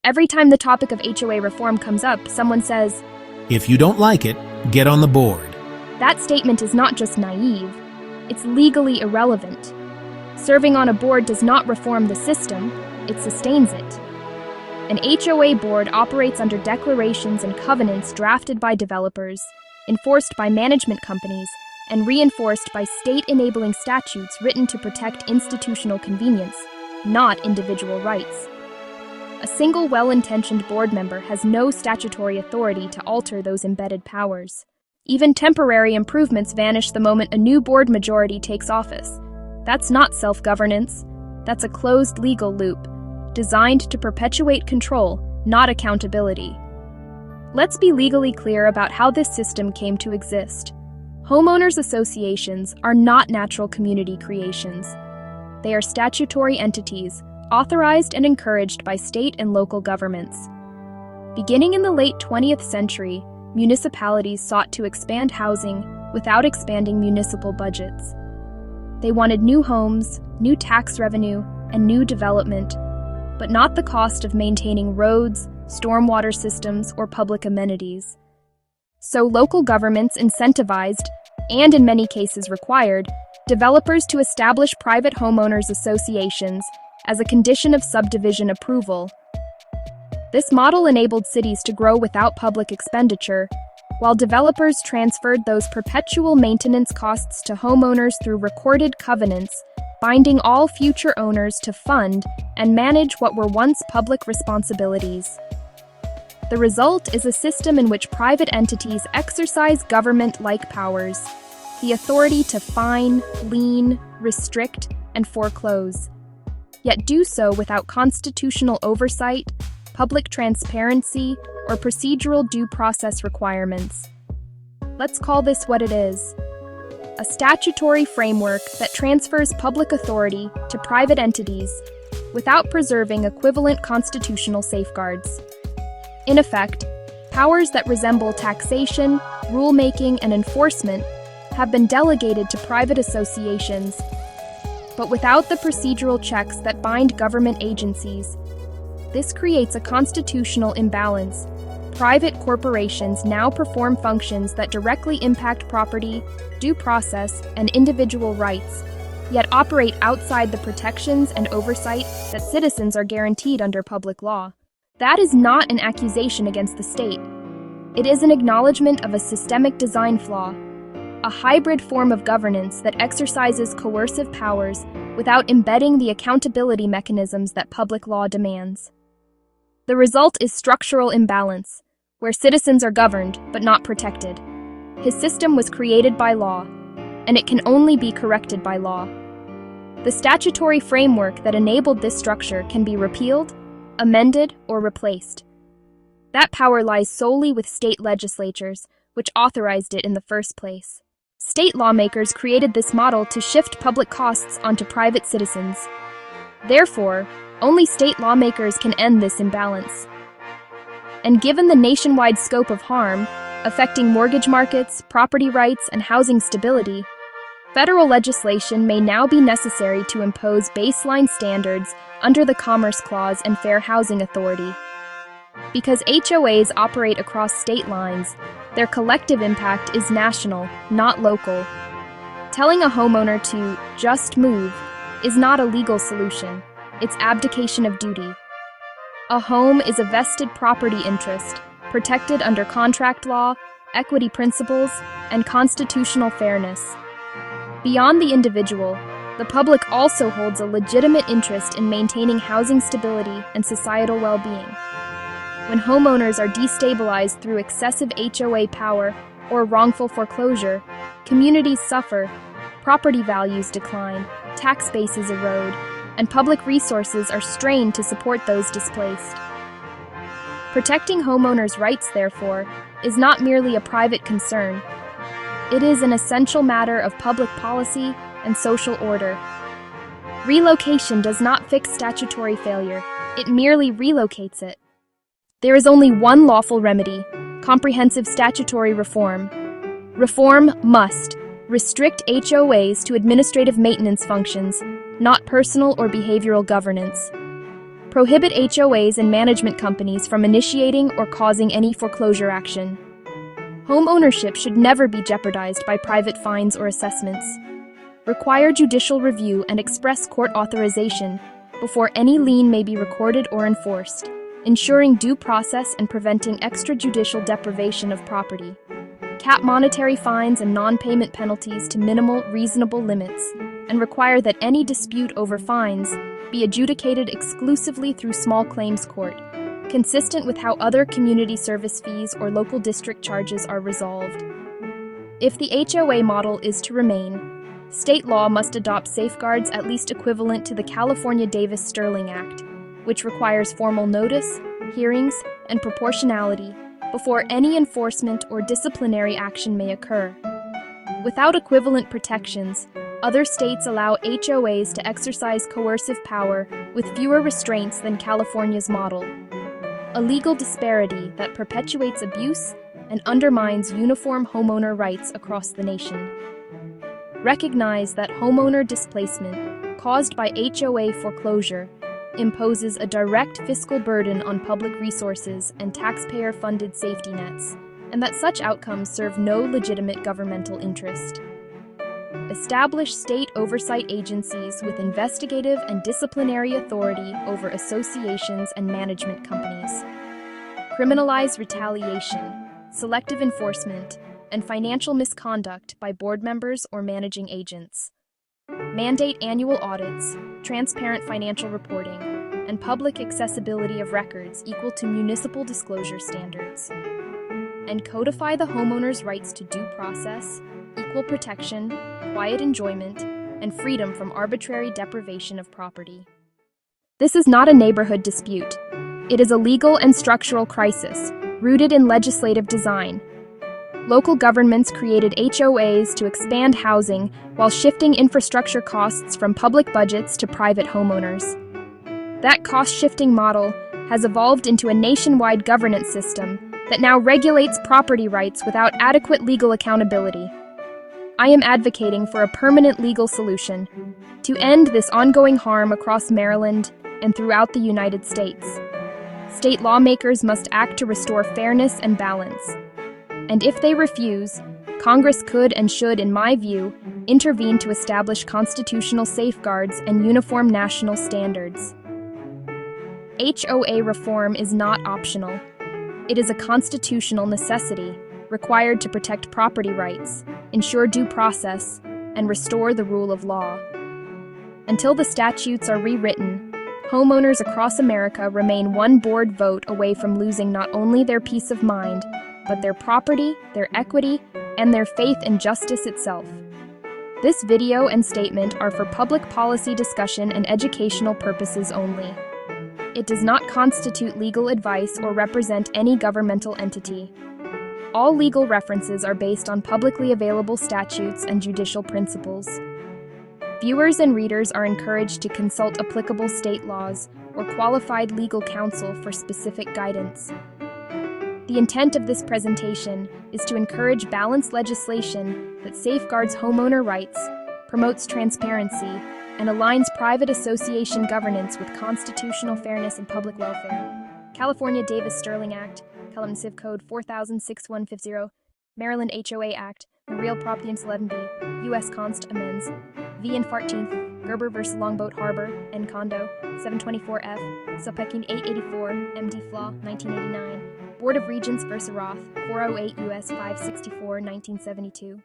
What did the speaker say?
Every time the topic of HOA reform comes up, someone says, "If you don't like it, get on the board." That statement is not just naive, it's legally irrelevant. Serving on a board does not reform the system, it sustains it. An HOA board operates under declarations and covenants drafted by developers, enforced by management companies, and reinforced by state-enabling statutes written to protect institutional convenience, not individual rights. A single well-intentioned board member has no statutory authority to alter those embedded powers. Even temporary improvements vanish the moment a new board majority takes office. That's not self-governance. That's a closed legal loop, designed to perpetuate control, not accountability. Let's be legally clear about how this system came to exist. Homeowners associations are not natural community creations. They are statutory entities, authorized and encouraged by state and local governments. Beginning in the late 20th century, municipalities sought to expand housing without expanding municipal budgets. They wanted new homes, new tax revenue, and new development, but not the cost of maintaining roads, stormwater systems, or public amenities. So local governments incentivized, and in many cases required, developers to establish private homeowners associations as a condition of subdivision approval. This model enabled cities to grow without public expenditure, while developers transferred those perpetual maintenance costs to homeowners through recorded covenants, binding all future owners to fund and manage what were once public responsibilities. The result is a system in which private entities exercise government-like powers, the authority to fine, lien, restrict, and foreclose, yet do so without constitutional oversight, public transparency, or procedural due process requirements. Let's call this what it is: a statutory framework that transfers public authority to private entities without preserving equivalent constitutional safeguards. In effect, powers that resemble taxation, rulemaking, and enforcement have been delegated to private associations, but without the procedural checks that bind government agencies. This creates a constitutional imbalance. Private corporations now perform functions that directly impact property, due process, and individual rights, yet operate outside the protections and oversight that citizens are guaranteed under public law. That is not an accusation against the state. It is an acknowledgement of a systemic design flaw, a hybrid form of governance that exercises coercive powers without embedding the accountability mechanisms that public law demands. The result is structural imbalance, where citizens are governed but not protected. His system was created by law, and it can only be corrected by law. The statutory framework that enabled this structure can be repealed, amended, or replaced. That power lies solely with state legislatures, which authorized it in the first place. State lawmakers created this model to shift public costs onto private citizens. Therefore, only state lawmakers can end this imbalance. And given the nationwide scope of harm, affecting mortgage markets, property rights, and housing stability, federal legislation may now be necessary to impose baseline standards under the Commerce Clause and Fair Housing Authority. Because HOAs operate across state lines, their collective impact is national, not local. Telling a homeowner to just move is not a legal solution. It's abdication of duty. A home is a vested property interest, protected under contract law, equity principles, and constitutional fairness. Beyond the individual, the public also holds a legitimate interest in maintaining housing stability and societal well-being. When homeowners are destabilized through excessive HOA power or wrongful foreclosure, communities suffer, property values decline, tax bases erode, and public resources are strained to support those displaced. Protecting homeowners' rights, therefore, is not merely a private concern. It is an essential matter of public policy and social order. Relocation does not fix statutory failure, it merely relocates it. There is only one lawful remedy: comprehensive statutory reform. Reform must restrict HOAs to administrative maintenance functions, not personal or behavioral governance. Prohibit HOAs and management companies from initiating or causing any foreclosure action. Home ownership should never be jeopardized by private fines or assessments. Require judicial review and express court authorization before any lien may be recorded or enforced, ensuring due process and preventing extrajudicial deprivation of property. Cap monetary fines and non-payment penalties to minimal, reasonable limits, and require that any dispute over fines be adjudicated exclusively through small claims court, consistent with how other community service fees or local district charges are resolved. If the HOA model is to remain, state law must adopt safeguards at least equivalent to the California Davis-Sterling Act, which requires formal notice, hearings, and proportionality before any enforcement or disciplinary action may occur. Without equivalent protections, other states allow HOAs to exercise coercive power with fewer restraints than California's model, a legal disparity that perpetuates abuse and undermines uniform homeowner rights across the nation. Recognize that homeowner displacement caused by HOA foreclosure imposes a direct fiscal burden on public resources and taxpayer-funded safety nets, and that such outcomes serve no legitimate governmental interest. Establish state oversight agencies with investigative and disciplinary authority over associations and management companies. Criminalize retaliation, selective enforcement, and financial misconduct by board members or managing agents. Mandate annual audits, transparent financial reporting, and public accessibility of records equal to municipal disclosure standards. And codify the homeowner's rights to due process, equal protection, quiet enjoyment, and freedom from arbitrary deprivation of property. This is not a neighborhood dispute. It is a legal and structural crisis, rooted in legislative design. Local governments created HOAs to expand housing while shifting infrastructure costs from public budgets to private homeowners. That cost-shifting model has evolved into a nationwide governance system that now regulates property rights without adequate legal accountability. I am advocating for a permanent legal solution to end this ongoing harm across Maryland and throughout the United States. State lawmakers must act to restore fairness and balance. And if they refuse, Congress could and should, in my view, intervene to establish constitutional safeguards and uniform national standards. HOA reform is not optional. It is a constitutional necessity required to protect property rights, ensure due process, and restore the rule of law. Until the statutes are rewritten, homeowners across America remain one board vote away from losing not only their peace of mind, but their property, their equity, and their faith in justice itself. This video and statement are for public policy discussion and educational purposes only. It does not constitute legal advice or represent any governmental entity. All legal references are based on publicly available statutes and judicial principles. Viewers and readers are encouraged to consult applicable state laws or qualified legal counsel for specific guidance. The intent of this presentation is to encourage balanced legislation that safeguards homeowner rights, promotes transparency, and aligns private association governance with constitutional fairness and public welfare. California Davis-Sterling Act, California Civ Code 4000-6150, Maryland HOA Act, Real Property Ins 11B, U.S. Const. Amends, V. and 14th, Gerber v. Longboat Harbor, and Condo, 724F, Subpecking 884, MD Flaw, 1989, Board of Regents v. Roth, 408 U.S. 564, 1972.